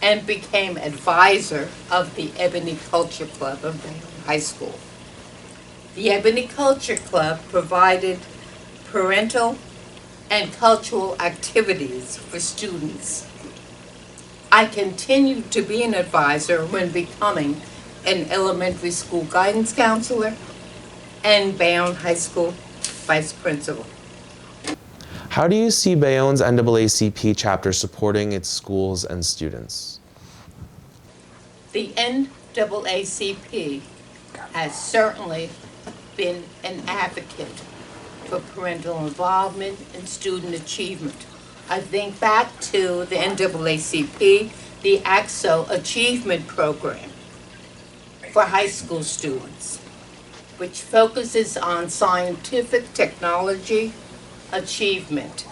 and became advisor of the Ebony Culture Club of Bayonne High School. The Ebony Culture Club provided parental and cultural activities for students. I continued to be an advisor when becoming an elementary school guidance counselor and Bayonne High School vice principal. How do you see Bayonne's NAACP chapter supporting its schools and students? The NAACP has certainly been an advocate for parental involvement and student achievement. I think back to the NAACP, the AXO Achievement Program for high school students, which focuses on scientific technology achievement.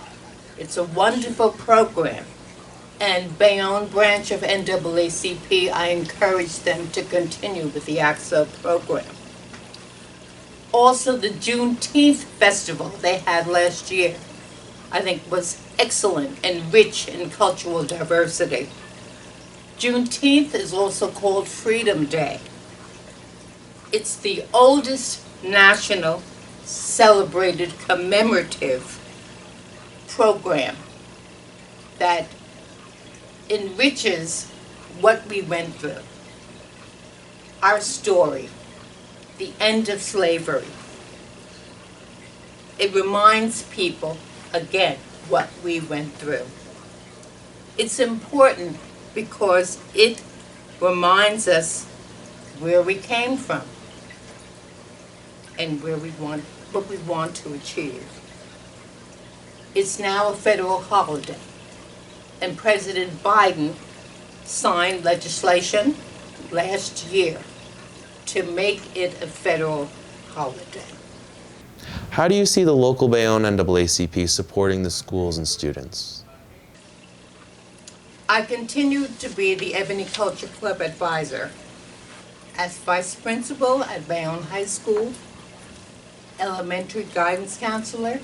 It's a wonderful program, and Bayonne branch of NAACP, I encourage them to continue with the AXO program. Also, the Juneteenth festival they had last year, I think was excellent and rich in cultural diversity. Juneteenth is also called Freedom Day. It's the oldest national celebrated commemorative program that enriches what we went through, our story, the end of slavery. It reminds people, again, what we went through. It's important because it reminds us where we came from and what we want to achieve. It's now a federal holiday, and President Biden signed legislation last year to make it a federal holiday. How do you see the local Bayonne NAACP supporting the schools and students? I continue to be the Ebony Culture Club advisor as vice principal at Bayonne High School, elementary guidance counselor,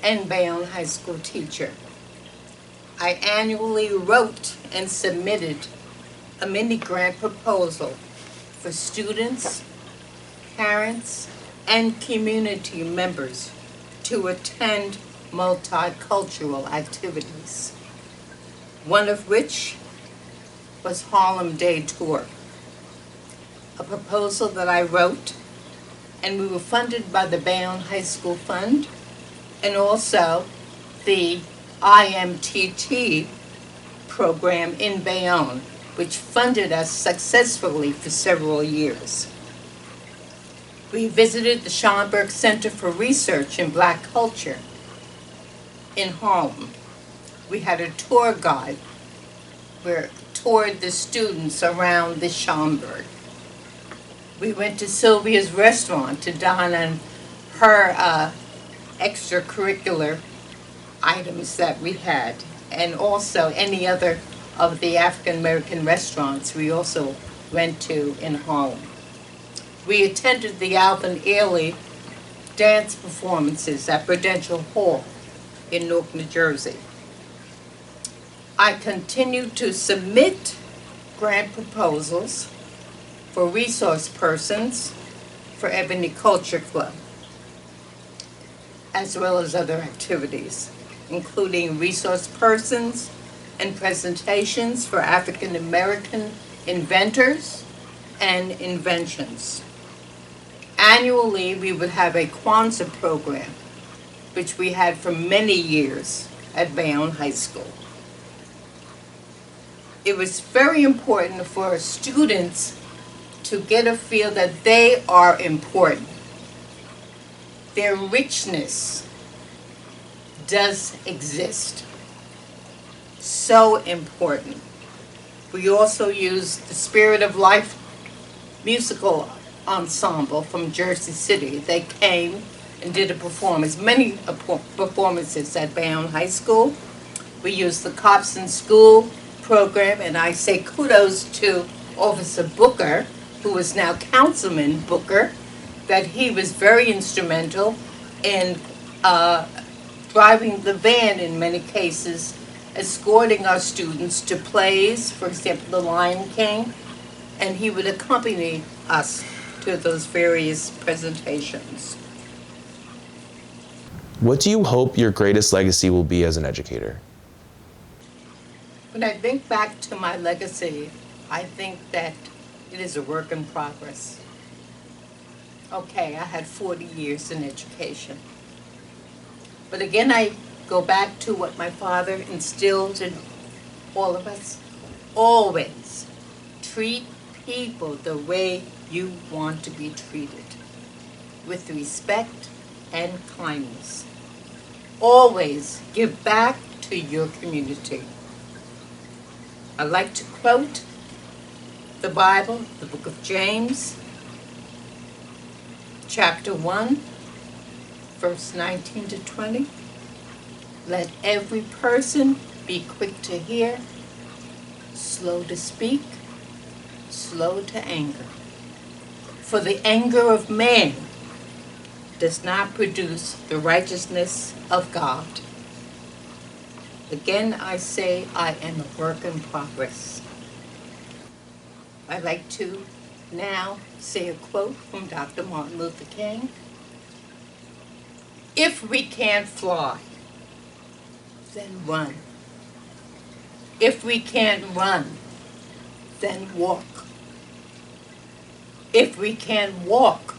and Bayonne High School teacher. I annually wrote and submitted a mini grant proposal for students, parents, and community members to attend multicultural activities, one of which was Harlem Day Tour, a proposal that I wrote, and we were funded by the Bayonne High School Fund and also the IMTT program in Bayonne, which funded us successfully for several years. We visited the Schomburg Center for Research in Black Culture in Harlem. We had a tour guide where toured the students around the Schomburg. We went to Sylvia's restaurant to dine on her extracurricular items that we had, and also any other of the African American restaurants we also went to in Harlem. We attended the Alvin Ailey dance performances at Prudential Hall in Newark, New Jersey. I continue to submit grant proposals for resource persons for Ebony Culture Club, as well as other activities, including resource persons and presentations for African American inventors and inventions. Annually, we would have a Kwanzaa program, which we had for many years at Bayonne High School. It was very important for students to get a feel that they are important. Their richness does exist. So important. We also used the Spirit of Life musical ensemble from Jersey City. They came and did a performance, many performances at Bayonne High School. We used the Cops in School program, and I say kudos to Officer Booker, who is now Councilman Booker, that he was very instrumental in driving the van in many cases, escorting our students to plays, for example, The Lion King, and he would accompany us to those various presentations. What do you hope your greatest legacy will be as an educator? When I think back to my legacy, I think that it is a work in progress. Okay, I had 40 years in education. But again, I go back to what my father instilled in all of us. Always treat people the way you want to be treated, with respect and kindness. Always give back to your community. I like to quote the Bible, the book of James, chapter 1, verse 19 to 20. Let every person be quick to hear, slow to speak, slow to anger. For the anger of man does not produce the righteousness of God. Again, I say I am a work in progress. I'd like to now say a quote from Dr. Martin Luther King. If we can't fly, then run. If we can't run, then walk. If we can't walk,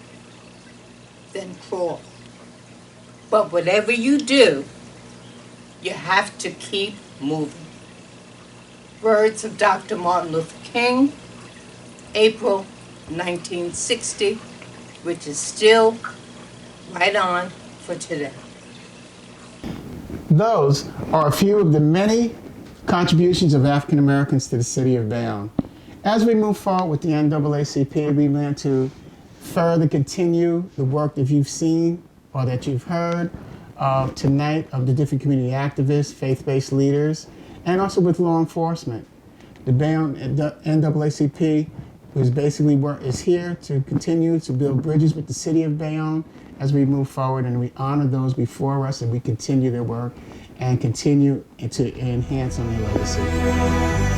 then crawl. But whatever you do, you have to keep moving. Words of Dr. Martin Luther King, April 1960, which is still right on for today. those are a few of the many contributions of African Americans to the city of Bayonne. As we move forward with the NAACP, we plan to further continue the work that you've seen or that you've heard tonight of the different community activists, faith-based leaders, and also with law enforcement. The Bayonne NAACP is here to continue to build bridges with the city of Bayonne as we move forward, and we honor those before us, and we continue their work and continue to enhance on their legacy.